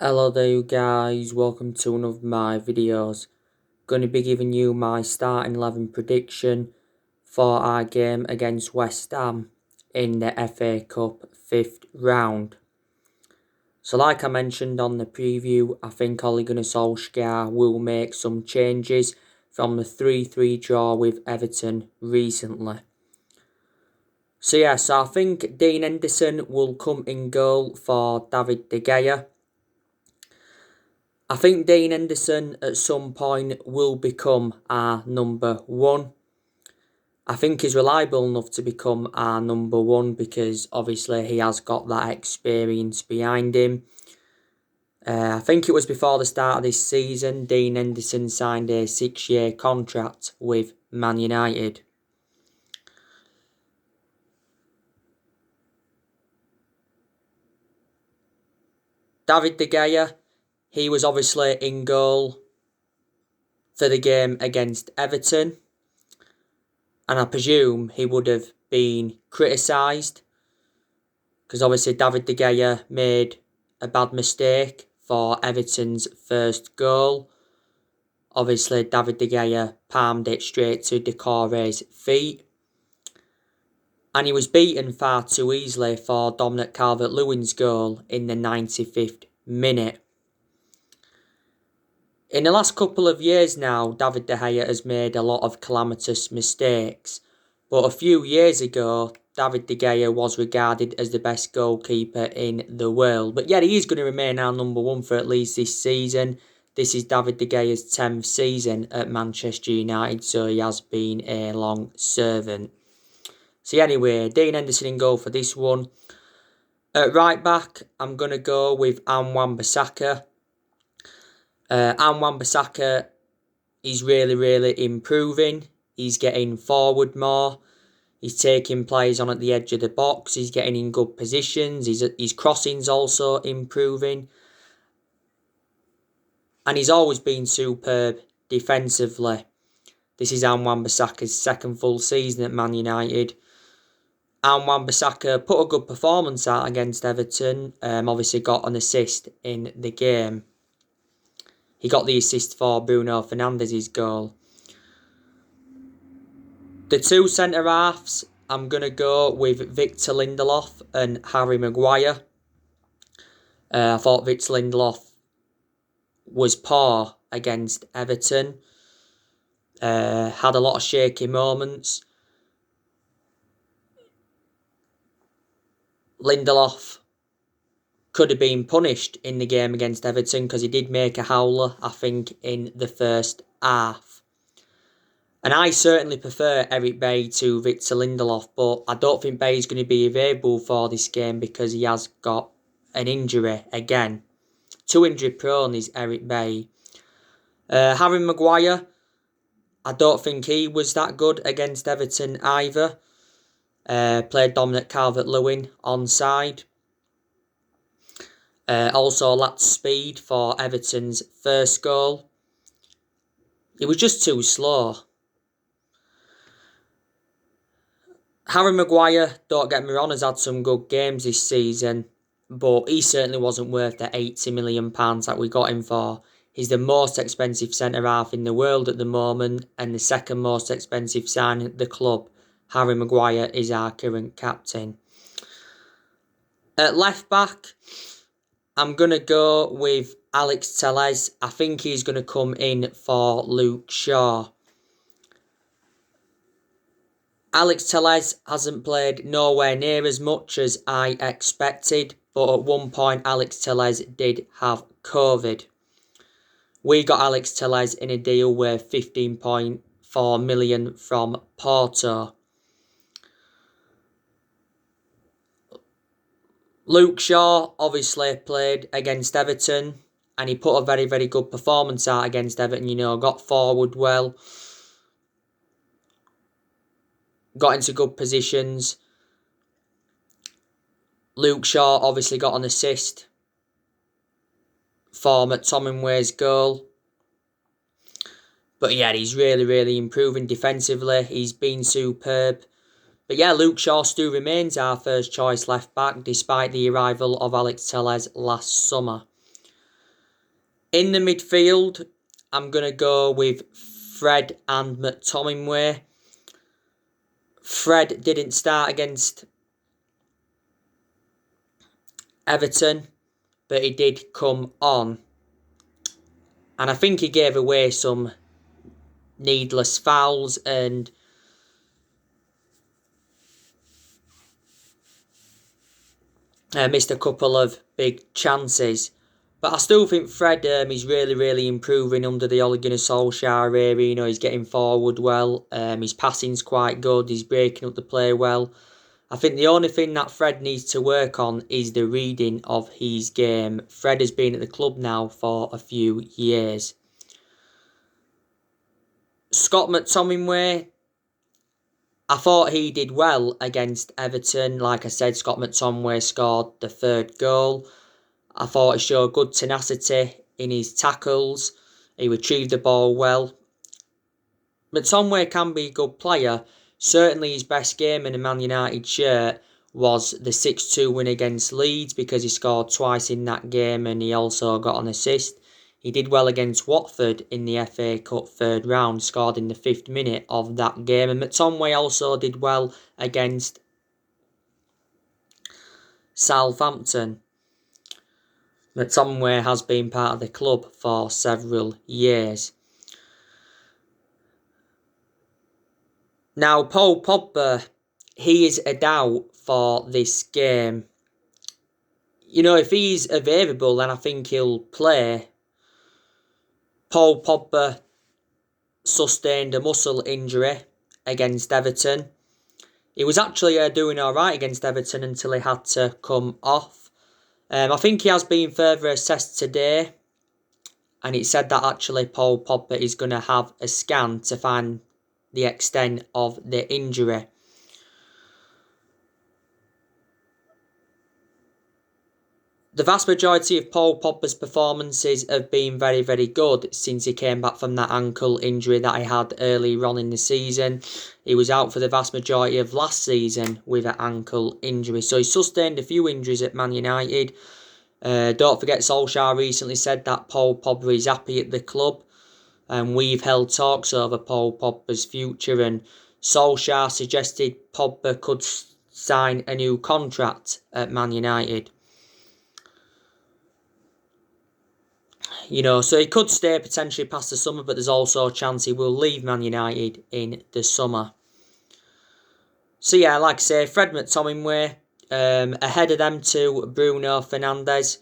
Hello there you guys, welcome to one of my videos. Going to be giving you my starting 11 prediction for our game against West Ham in the FA Cup 5th round. So like I mentioned on the preview, I think Ole Gunnar Solskjaer will make some changes from the 3-3 draw with Everton recently. So I think Dean Henderson will come in goal for David De Gea. I think Dean Henderson at some point will become our number one. I think he's reliable enough to become our number one because obviously he has got that experience behind him. I think it was before the start of this season, Dean Henderson signed a 6-year contract with Man United. David De Gea, he was obviously in goal for the game against Everton. And I presume he would have been criticised because obviously David De Gea made a bad mistake for Everton's first goal. Obviously David De Gea palmed it straight to Doucouré's feet. And he was beaten far too easily for Dominic Calvert-Lewin's goal in the 95th minute. In the last couple of years now, David De Gea has made a lot of calamitous mistakes. But a few years ago, David De Gea was regarded as the best goalkeeper in the world. But yeah, he is going to remain our number one for at least this season. This is David De Gea's 10th season at Manchester United, so he has been a long servant. So anyway, Dean Henderson in goal for this one. At right back, I'm going to go with Wan-Bissaka. Wan-Bissaka is really improving. He's getting forward more. He's taking players on at the edge of the box. He's getting in good positions. His crossing's also improving. And he's always been superb defensively. This is Wan-Bissaka's second full season at Man United. Wan-Bissaka put a good performance out against Everton. Obviously got an assist in the game. He got the assist for Bruno Fernandes's goal. The two centre-halves, I'm going to go with Victor Lindelof and Harry Maguire. I thought Victor Lindelof was poor against Everton. Had a lot of shaky moments. Lindelof could have been punished in the game against Everton because he did make a howler, I think, in the first half. And I certainly prefer Eric Bailly to Victor Lindelof, but I don't think Bailly's going to be available for this game because he has got an injury again. Too injury prone is Eric Bailly. Harry Maguire, I don't think he was that good against Everton either. Played Dominic Calvert-Lewin onside. Also lacked speed for Everton's first goal. He was just too slow. Harry Maguire, don't get me wrong, has had some good games this season, but he certainly wasn't worth the £80 million that we got him for. He's the most expensive centre-half in the world at the moment and the second most expensive signing at the club. Harry Maguire is our current captain. At left-back, I'm going to go with Alex Telles. I think he's going to come in for Luke Shaw. Alex Telles hasn't played nowhere near as much as I expected, but at one point Alex Telles did have COVID. We got Alex Telles in a deal worth £15.4 million from Porto. Luke Shaw obviously played against Everton and he put a very good performance out against Everton, got forward well. Got into good positions. Luke Shaw obviously got an assist for McTominay's goal. But yeah, he's really improving defensively. He's been superb. But yeah, Luke Shaw still remains our first choice left back despite the arrival of Alex Telles last summer. In the midfield, I'm going to go with Fred and McTominay. Fred didn't start against Everton, but he did come on. And I think he gave away some needless fouls and missed a couple of big chances. But I still think Fred is really improving under the Ole Gunnar Solskjaer era. You know, he's getting forward well. His passing's quite good. He's breaking up the play well. I think the only thing that Fred needs to work on is the reading of his game. Fred has been at the club now for a few years. Scott McTominay, I thought he did well against Everton. Like I said, Scott McTominay scored the third goal. I thought he showed good tenacity in his tackles. He retrieved the ball well. McTominay can be a good player. Certainly his best game in a Man United shirt was the 6-2 win against Leeds, because he scored twice in that game and he also got an assist. He did well against Watford in the FA Cup third round, scored in the 5th minute of that game. And McTominay also did well against Southampton. McTominay has been part of the club for several years. Now, Paul Pogba, he is a doubt for this game. You know, if he's available, then I think he'll play. Paul Pogba sustained a muscle injury against Everton. He was actually doing alright against Everton until he had to come off. I think he has been further assessed today, and it said that actually Paul Pogba is going to have a scan to find the extent of the injury. The vast majority of Paul Pogba's performances have been very good since he came back from that ankle injury that he had earlier on in the season. He was out for the vast majority of last season with an ankle injury. So he sustained a few injuries at Man United. Don't forget, Solskjaer recently said that Paul Pogba is happy at the club. And we've held talks over Paul Pogba's future, and Solskjaer suggested Pogba could sign a new contract at Man United. You know, so he could stay potentially past the summer, but there's also a chance he will leave Man United in the summer. So yeah, like I say, Fred McTominay, ahead of them to Bruno Fernandes.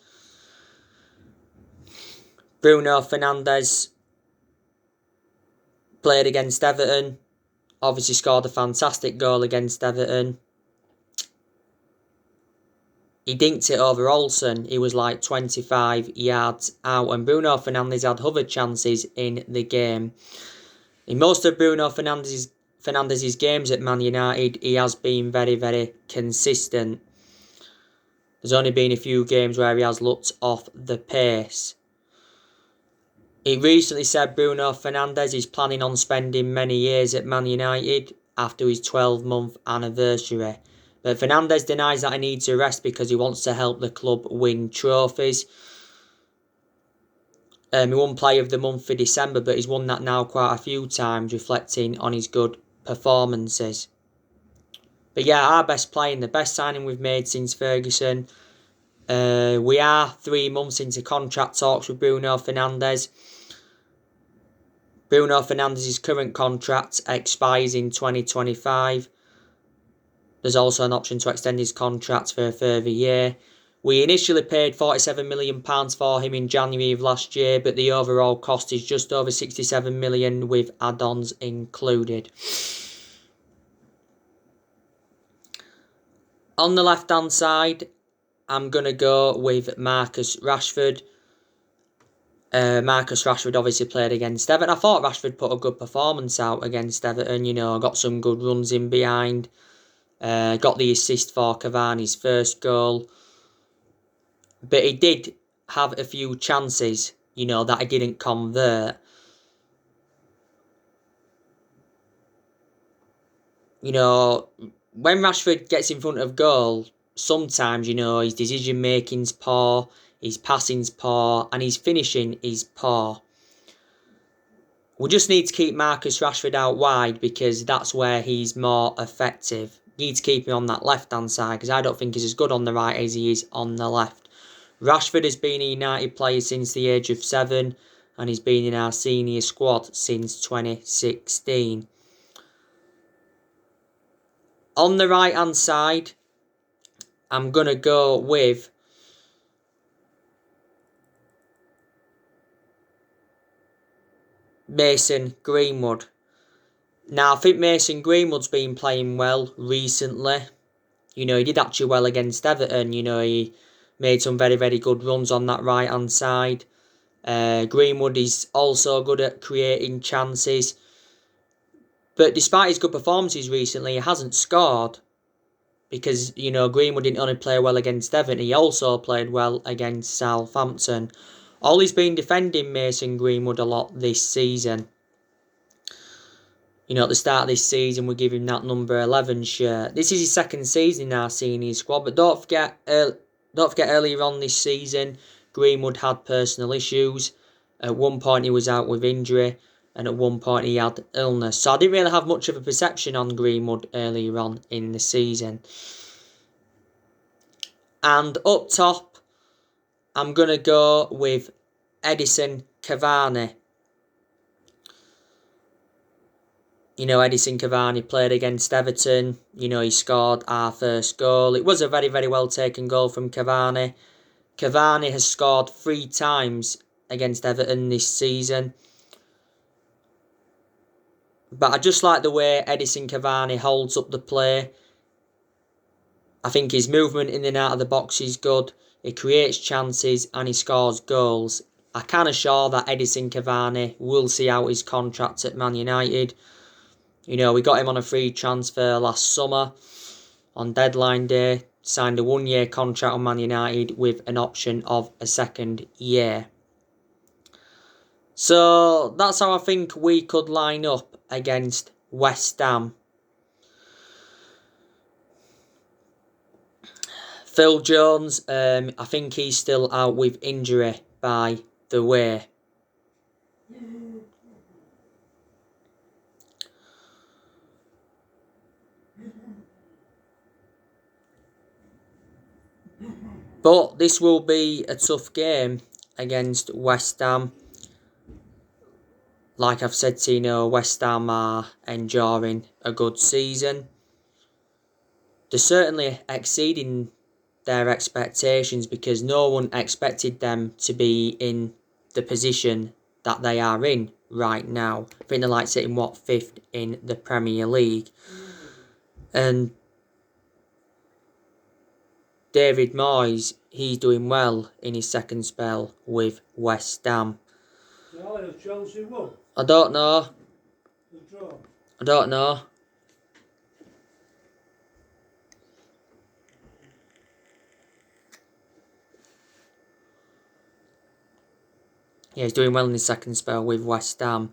Bruno Fernandes played against Everton, obviously scored a fantastic goal against Everton. He dinked it over Olsen. He was like 25 yards out, and Bruno Fernandes had other chances in the game. In most of Bruno Fernandes' games at Man United, he has been very consistent. There's only been a few games where he has looked off the pace. He recently said Bruno Fernandes is planning on spending many years at Man United after his 12-month anniversary. But Fernandes denies that he needs a rest because he wants to help the club win trophies. He won Player of the Month for December, but he's won that now quite a few times, reflecting on his good performances. But yeah, our best player and the best signing we've made since Ferguson. We are 3 months into contract talks with Bruno Fernandes. Bruno Fernandes' current contract expires in 2025. There's also an option to extend his contract for a further year. We initially paid £47 million for him in January of last year, but the overall cost is just over £67 million with add-ons included. On the left-hand side, I'm going to go with Marcus Rashford. Marcus Rashford obviously played against Everton. I thought Rashford put a good performance out against Everton, you know, got some good runs in behind. Got the assist for Cavani's first goal. But he did have a few chances, you know, that he didn't convert. You know, when Rashford gets in front of goal, sometimes, his decision making's poor, his passing's poor, and his finishing is poor. We just need to keep Marcus Rashford out wide because that's where he's more effective. Need to keep him on that left-hand side because I don't think he's as good on the right as he is on the left. Rashford has been a United player since the age of 7 and he's been in our senior squad since 2016. On the right-hand side, I'm going to go with Mason Greenwood. Now, I think Mason Greenwood's been playing well recently. He did actually well against Everton. He made some very, very good runs on that right-hand side. Greenwood is also good at creating chances. But despite his good performances recently, he hasn't scored. Because, Greenwood didn't only play well against Everton, he also played well against Southampton. Ollie's been defending Mason Greenwood a lot this season. At the start of this season, we give him that number 11 shirt. This is his second season in our senior squad, but don't forget earlier on this season, Greenwood had personal issues. At one point, he was out with injury, and at one point, he had illness. So I didn't really have much of a perception on Greenwood earlier on in the season. And up top, I'm going to go with Edinson Cavani. Edinson Cavani played against Everton. He scored our first goal. It was a very, very well taken goal from Cavani. Cavani has scored 3 times against Everton this season. But I just like the way Edinson Cavani holds up the play. I think his movement in and out of the box is good. He creates chances and he scores goals. I can assure that Edinson Cavani will see out his contract at Man United. We got him on a free transfer last summer on deadline day. Signed a 1-year contract on Man United with an option of a second year. So that's how I think we could line up against West Ham. Phil Jones, I think he's still out with injury, by the way. But this will be a tough game against West Ham. Like I've said to West Ham are enjoying a good season. They're certainly exceeding their expectations because no one expected them to be in the position that they are in right now. I think they're sitting 5th in the Premier League. And David Moyes, he's doing well in his second spell with West Ham. So Chelsea won? I don't know. The draw? I don't know. Yeah, he's doing well in his second spell with West Ham.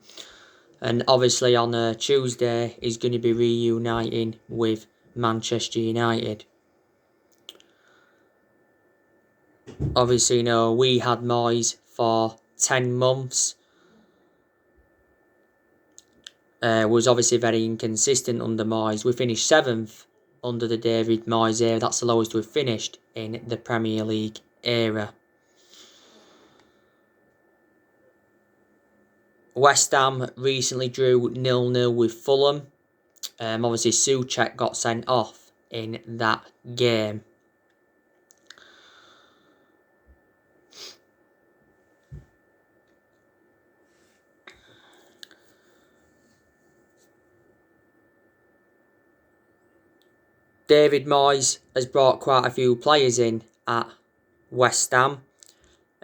And obviously on Tuesday, he's going to be reuniting with Manchester United. Obviously, we had Moyes for 10 months. Was obviously very inconsistent under Moyes. We finished 7th under the David Moyes era. That's the lowest we've finished in the Premier League era. West Ham recently drew 0-0 with Fulham. Obviously, Souček got sent off in that game. David Moyes has brought quite a few players in at West Ham.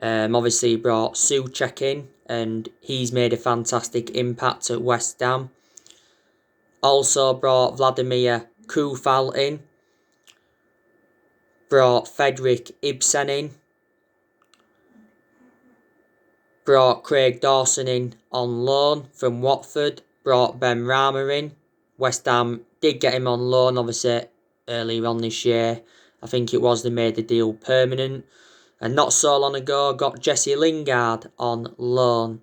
Obviously, he brought Souček in, and he's made a fantastic impact at West Ham. Also brought Vladimir Koufal in. Brought Fredrik Ibsen in. Brought Craig Dawson in on loan from Watford. Brought Benrahma in. West Ham did get him on loan, obviously, earlier on this year. I think it was, they made the deal permanent. And not so long ago, got Jesse Lingard on loan.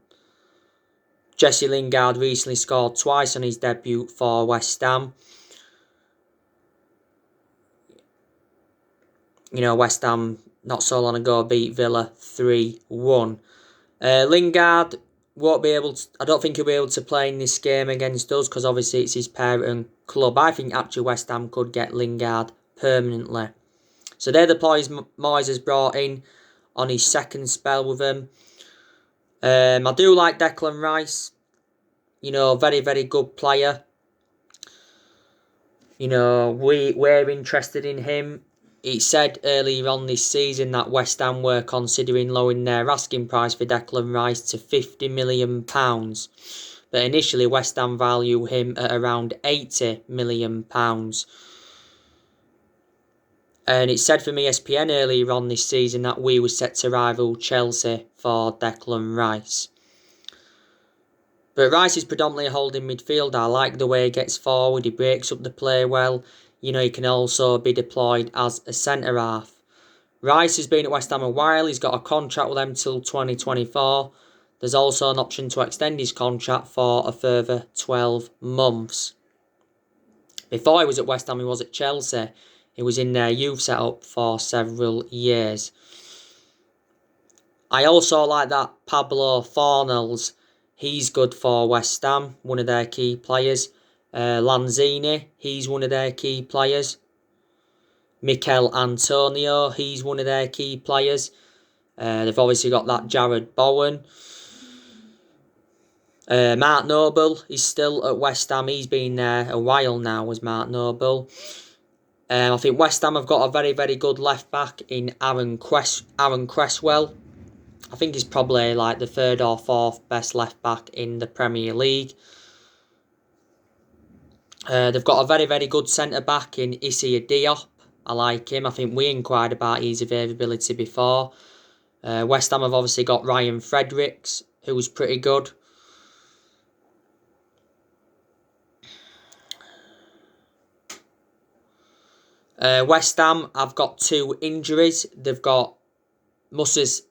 Jesse Lingard recently scored twice on his debut for West Ham. You know, West Ham not so long ago beat Villa 3-1. Lingard won't be able to, I don't think he'll be able to play in this game against us because obviously it's his parent club. I think actually West Ham could get Lingard permanently. So they're the players Moyes has brought in on his second spell with him. I do like Declan Rice. You know, very, very good player. You know, we're interested in him. It said earlier on this season that West Ham were considering lowering their asking price for Declan Rice to £50 million. But initially West Ham value him at around £80 million. And it said from ESPN earlier on this season that we were set to rival Chelsea for Declan Rice. But Rice is predominantly a holding midfielder. I like the way he gets forward, he breaks up the play well. You know, he can also be deployed as a centre-half. Rice has been at West Ham a while. He's got a contract with them till 2024. There's also an option to extend his contract for a further 12 months. Before he was at West Ham, he was at Chelsea. He was in their youth setup for several years. I also like that Pablo Fornals. He's good for West Ham, one of their key players. Lanzini, he's one of their key players. Mikel Antonio, he's one of their key players. They've obviously got that Jared Bowen. Mark Noble is still at West Ham. He's been there a while now as Mark Noble. I think West Ham have got a very, very good left back in Aaron Cresswell. I think he's probably like the third or fourth best left back in the Premier League. They've got a very, very good centre-back in Issa Diop. I like him. I think we inquired about his availability before. West Ham have obviously got Ryan Fredericks, who's pretty good. West Ham have got 2 injuries. They've got Muse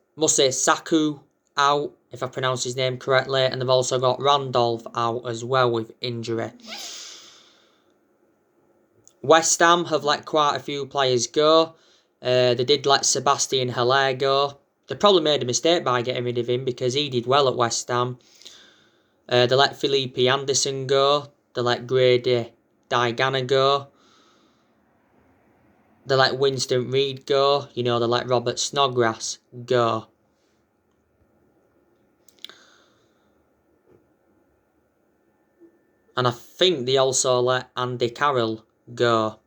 Saku out, if I pronounce his name correctly, and they've also got Randolph out as well with injury. West Ham have let quite a few players go. They did let Sebastian Haller go. They probably made a mistake by getting rid of him because he did well at West Ham. They let Felipe Anderson go. They let Grady Diagana go. They let Winston Reid go. You know, they let Robert Snodgrass go. And I think they also let Andy Carroll go.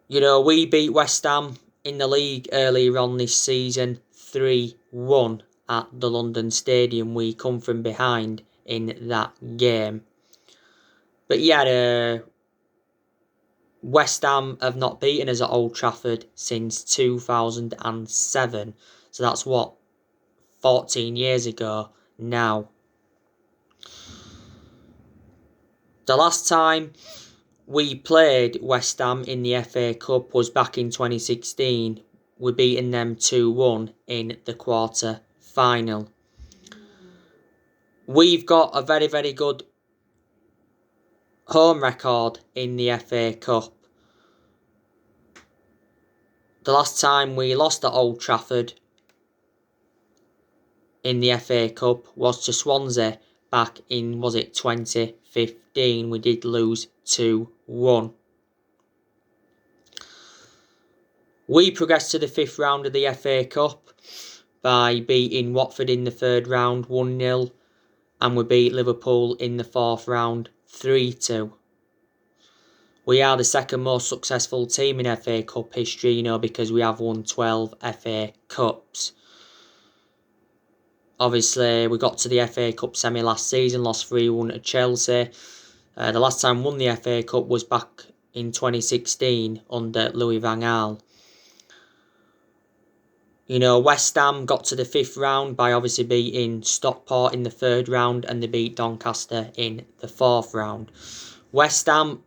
You know, we beat West Ham in the league earlier on this season 3-1 at the London Stadium. We come from behind in that game. But yeah, West Ham have not beaten us at Old Trafford since 2007. So that's what, 14 years ago now. The last time we played West Ham in the FA Cup was back in 2016. We beaten them 2-1 in the quarter final. We've got a very, very good home record in the FA Cup. The last time we lost at Old Trafford in the FA Cup was to Swansea back in, was it 2015? We did lose 2-1. We progressed to the 5th round of the FA Cup by beating Watford in the 3rd round 1-0, and we beat Liverpool in the 4th round 3-2. We are the second most successful team in FA Cup history, you know, because we have won 12 FA Cups. Obviously, we got to the FA Cup semi last season, lost 3-1 to Chelsea. The last time we won the FA Cup was back in 2016 under Louis van Gaal. You know, West Ham got to the 5th round by obviously beating Stockport in the 3rd round, and they beat Doncaster in the 4th round. West Ham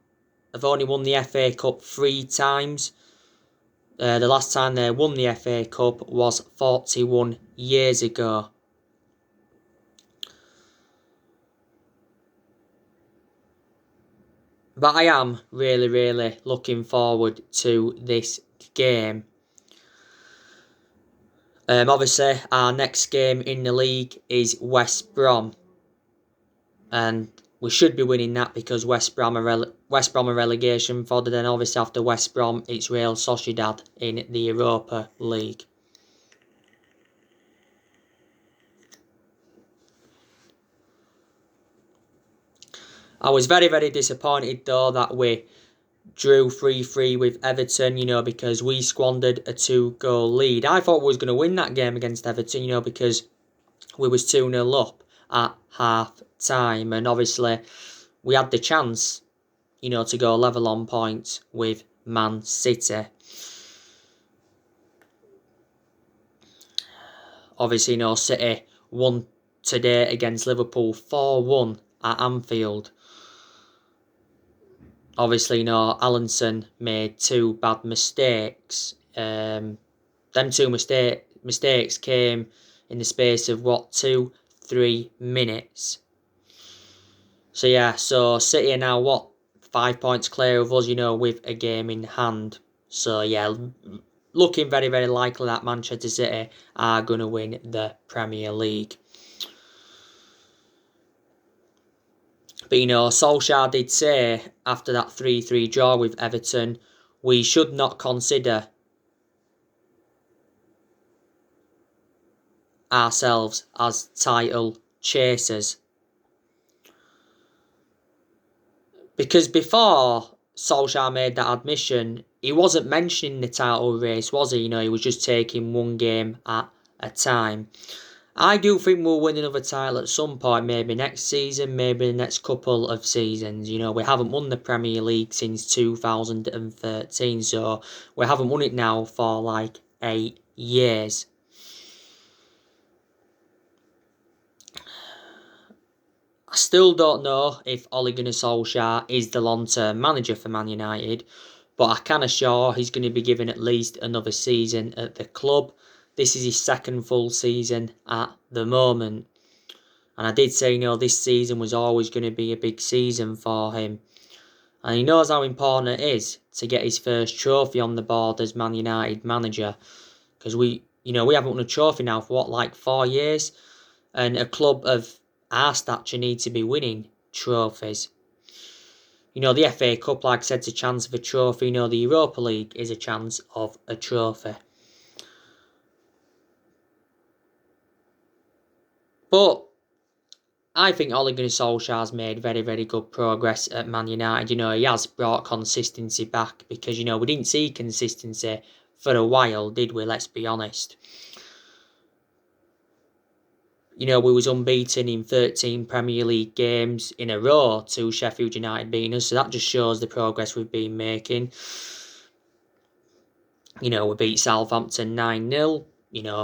have only won the FA Cup 3 times. The last time they won the FA Cup was 41 years ago. But I am really, really looking forward to this game. Obviously, our next game in the league is West Brom. And we should be winning that because West Brom are relegation fodder. Then obviously after West Brom, it's Real Sociedad in the Europa League. I was very, very disappointed though that we drew 3-3 with Everton, because we squandered a 2-goal lead. I thought we was going to win that game against Everton, because we was 2-0 up at half time. And obviously we had the chance, to go level on points with Man City. Obviously, City won today against Liverpool 4-1 at Anfield. Obviously, Alisson made 2 bad mistakes. Them 2 mistakes came in the space of 2-3 minutes. So City are now 5 points clear of us, with a game in hand. So looking very, very likely that Manchester City are going to win the Premier League. But Solskjaer did say after that 3-3 draw with Everton, we should not consider ourselves as title chasers. Because before Solskjaer made that admission, he wasn't mentioning the title race, was he? He was just taking one game at a time. I do think we'll win another title at some point, maybe next season, maybe the next couple of seasons. We haven't won the Premier League since 2013, so we haven't won it now for 8 years. I still don't know if Ole Gunnar Solskjaer is the long-term manager for Man United, but I can assure he's going to be given at least another season at the club. This is his second full season at the moment. And I did say, this season was always going to be a big season for him. And he knows how important it is to get his first trophy on the board as Man United manager. Because we haven't won a trophy now for 4 years. And a club of our stature need to be winning trophies. The FA Cup, like I said, is a chance of a trophy. The Europa League is a chance of a trophy. But I think Ole Gunnar Solskjaer's made very, very good progress at Man United. He has brought consistency back because, we didn't see consistency for a while, did we? Let's be honest. We was unbeaten in 13 Premier League games in a row to Sheffield United beating us. So that just shows the progress we've been making. We beat Southampton 9-0.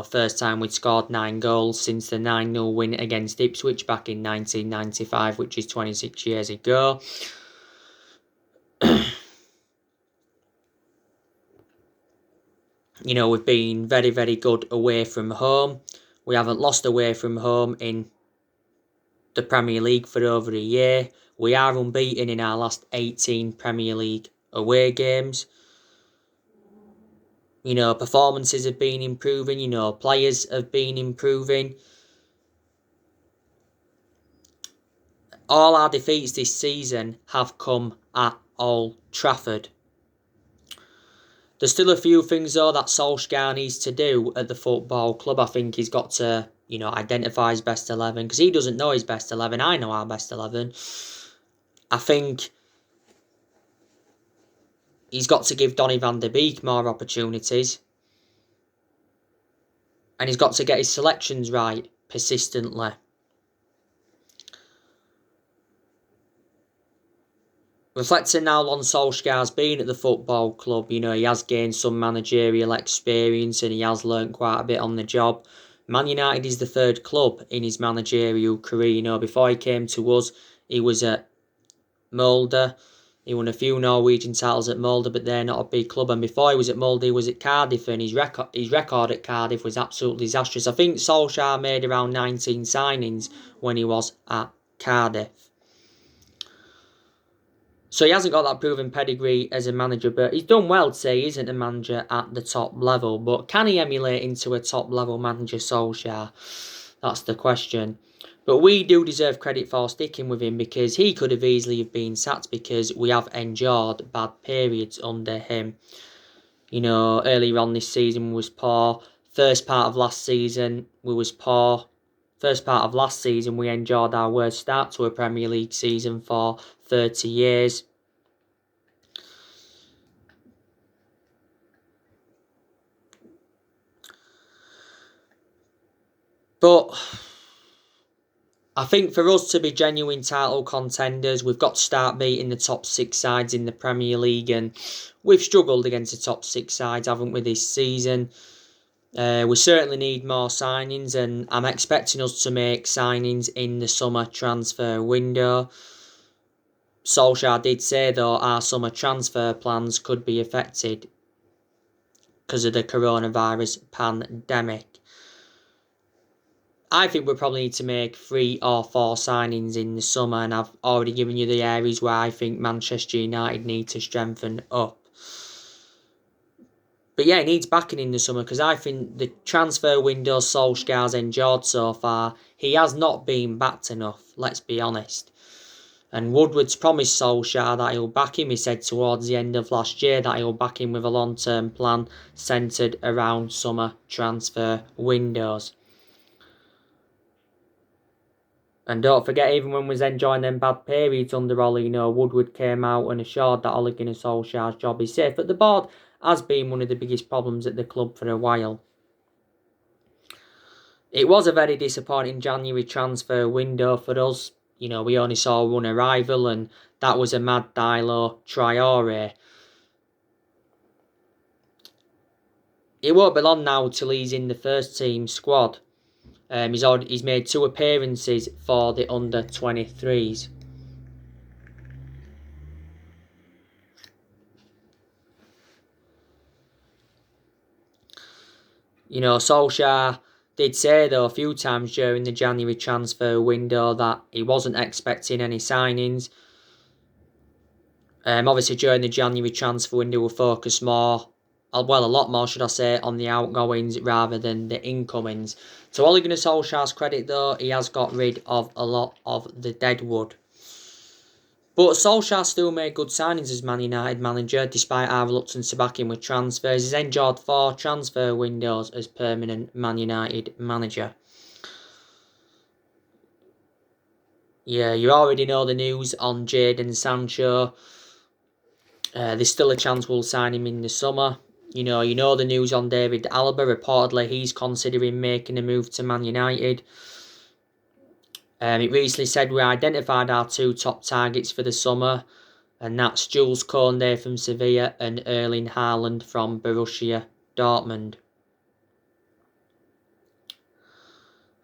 First time we'd scored 9 goals since the 9-0 win against Ipswich back in 1995, which is 26 years ago. We've been very, very good away from home. We haven't lost away from home in the Premier League for over a year. We are unbeaten in our last 18 Premier League away games. Performances have been improving. Players have been improving. All our defeats this season have come at Old Trafford. There's still a few things, though, that Solskjaer needs to do at the football club. I think he's got to, identify his best 11. Because he doesn't know his best 11. I know our best 11. I think he's got to give Donny van der Beek more opportunities. And he's got to get his selections right persistently. Reflecting now on Solskjaer's been at the football club, he has gained some managerial experience and he has learnt quite a bit on the job. Man United is the third club in his managerial career. Before he came to us, he was at Mulder. He won a few Norwegian titles at Molde, but they're not a big club. And before he was at Molde, he was at Cardiff, and his record at Cardiff was absolutely disastrous. I think Solskjaer made around 19 signings when he was at Cardiff. So he hasn't got that proven pedigree as a manager, but he's done well to say he isn't a manager at the top level. But can he emulate into a top level manager, Solskjaer? That's the question. But we do deserve credit for sticking with him, because he could have easily have been sacked, because we have endured bad periods under him. You know, earlier on this season we was poor. First part of last season we was poor. First part of last season we endured our worst start to a Premier League season for 30 years. But I think for us to be genuine title contenders, we've got to start beating the top 6 sides in the Premier League, and we've struggled against the top 6 sides, haven't we, this season? We certainly need more signings, and I'm expecting us to make signings in the summer transfer window. Solskjaer did say, though, our summer transfer plans could be affected because of the coronavirus pandemic. I think we probably need to make 3 or 4 signings in the summer, and I've already given you the areas where I think Manchester United need to strengthen up. But yeah, it needs backing in the summer, because I think the transfer window Solskjaer's endured so far, he has not been backed enough, let's be honest. And Woodward's promised Solskjaer that he'll back him. He said towards the end of last year that he'll back him with a long-term plan centred around summer transfer windows. And don't forget, even when we was enjoying them bad periods under Ole, you know, Woodward came out and assured that Ole Gunnar Solskjaer's job is safe. But the board has been one of the biggest problems at the club for a while. It was a very disappointing January transfer window for us. You know, we only saw one arrival, and that was Amad Diallo Traore. It won't be long now till he's in the first team squad. He's made 2 appearances for the under-23s. You know, Solskjaer did say, though, a few times during the January transfer window that he wasn't expecting any signings. Obviously, during the January transfer window, we'll focus more, well, a lot more, should I say, on the outgoings rather than the incomings. To Ole Gunnar Solskjaer's credit, though, he has got rid of a lot of the deadwood. But Solskjaer still made good signings as Man United manager, despite our reluctance to back him with transfers. He's endured 4 transfer windows as permanent Man United manager. Yeah, you already know the news on Jadon Sancho. There's still a chance we'll sign him in the summer. You know the news on David Alaba. Reportedly, he's considering making a move to Man United. It recently said we identified our 2 top targets for the summer, and that's Jules Koundé from Sevilla and Erling Haaland from Borussia Dortmund.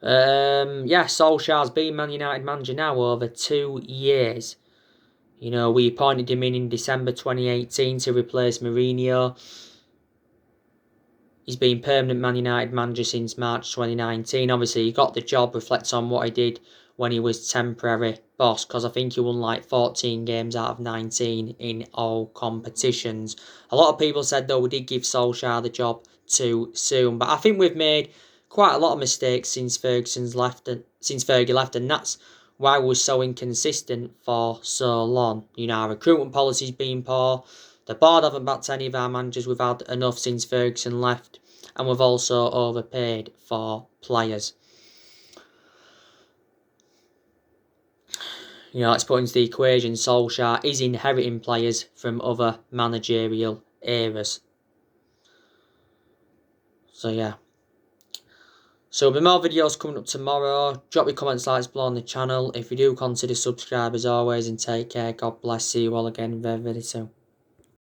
Solskjaer's been Man United manager now over 2 years. You know, we appointed him in December 2018 to replace Mourinho. He's been permanent Man United manager since March 2019. Obviously, he got the job, reflects on what he did when he was temporary boss, because I think he won like 14 games out of 19 in all competitions. A lot of people said, though, we did give Solskjaer the job too soon. But I think we've made quite a lot of mistakes since Fergie left, and that's why we were so inconsistent for so long. You know, our recruitment policy's been poor. The board haven't backed any of our managers. We've had enough since Ferguson left, and we've also overpaid for players. You know, let's put into the equation, Solskjaer is inheriting players from other managerial eras. So, yeah. So, there'll be more videos coming up tomorrow. Drop your comments, likes below on the channel. If you do, consider subscribe as always, and take care. God bless. See you all again very, very soon.